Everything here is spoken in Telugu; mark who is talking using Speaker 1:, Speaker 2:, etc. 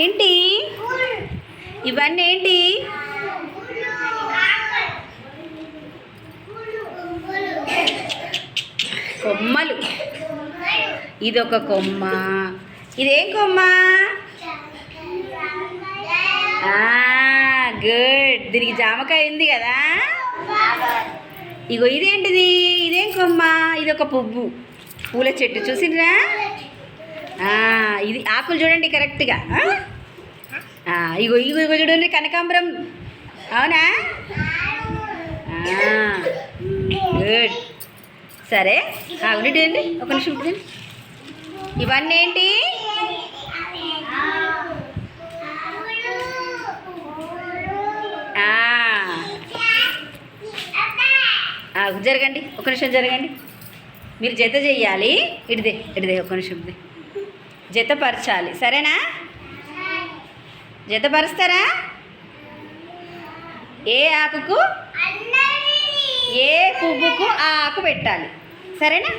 Speaker 1: ఏంటి ఇవన్నీ ఏంటి? కొమ్మలు. ఇదొక కొమ్మ. ఇదేం కొమ్మ? గుడ్. దీనికి జామకాయ ఉంది కదా. ఇగో ఇదేంటిది? ఇదేం కొమ్మ? ఇదొక పువ్వు, పూల చెట్టు. చూసిండ్రా? ఇది ఆకులు చూడండి కరెక్ట్గా. ఇగో ఇగో ఇగో చూడండి, కనకాంబరం. అవునా? గుడ్. సరే ఉండండి, ఒక నిమిషం ఉంటుంది. ఇవన్నీ ఏంటి? జరగండి, ఒక నిమిషం జరగండి. మీరు జత చెయ్యాలి. ఇడిదే ఇడిదే, ఒక నిమిషం. జతపరచాలి, సరేనా? జతపరుస్తారా? ఏ ఆకుకు ఏ పువ్వుకు ఆ ఆకు పెట్టాలి, సరేనా?